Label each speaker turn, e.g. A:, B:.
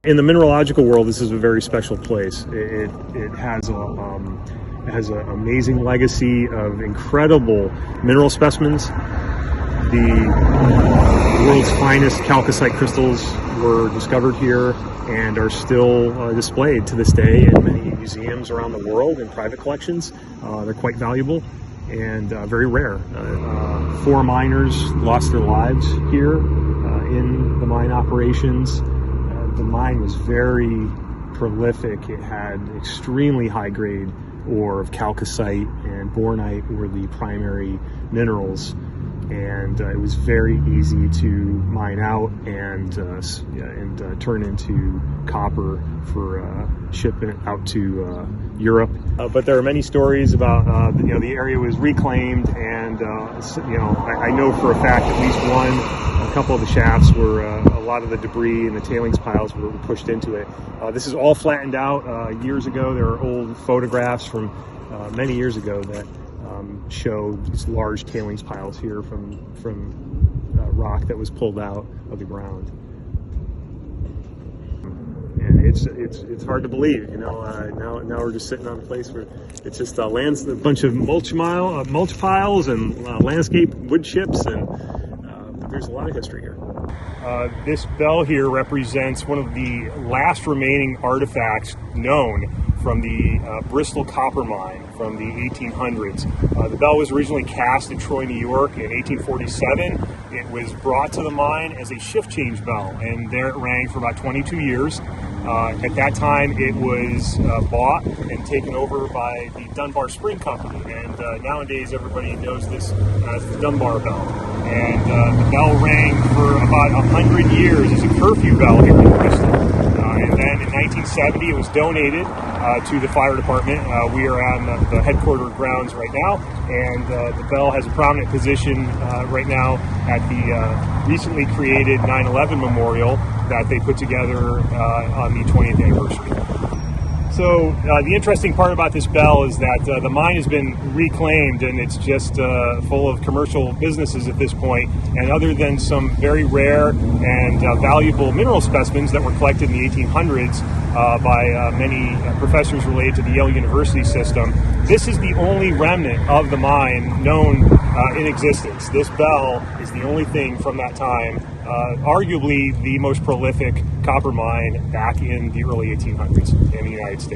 A: In the mineralogical world, this is a very special place. It has an amazing legacy of incredible mineral specimens. The world's finest chalcocite crystals were discovered here and are still displayed to this day in many museums around the world and private collections. They're quite valuable and very rare. 4 miners lost their lives here in the mine operations. The mine was very prolific. It had extremely high grade ore of chalcocite, and bornite were the primary minerals, and it was very easy to mine out and turn into copper for shipping out to Europe. But there are many stories about the area was reclaimed, and I know for a fact at least a couple of the shafts were a lot of the debris and the tailings piles were pushed into it. This is all flattened out years ago. There are old photographs from many years ago that show these large tailings piles here from rock that was pulled out of the ground. And it's hard to believe, now we're just sitting on a place where it's just a bunch of mulch piles and landscape wood chips, and there's a lot of history here. This bell here represents one of the last remaining artifacts known from the Bristol copper mine from the 1800s. The bell was originally cast in Troy, New York in 1847. It was brought to the mine as a shift change bell, and there it rang for about 22 years. At that time, it was bought and taken over by the Dunbar Spring Company, and nowadays everybody knows this as the Dunbar Bell. And the bell rang for about 100 years as a curfew bell here in Bristol. And then in 1970, it was donated to the fire department. We are on the headquarters grounds right now, and the bell has a prominent position right now at the recently created 9/11 memorial that they put together on the 20th anniversary. So the interesting part about this bell is that the mine has been reclaimed, and it's just full of commercial businesses at this point. And other than some very rare and valuable mineral specimens that were collected in the 1800s by many professors related to the Yale University system, this is the only remnant of the mine known in existence. This bell is the only thing from that time, arguably the most prolific copper mine back in the early 1800s in the United States.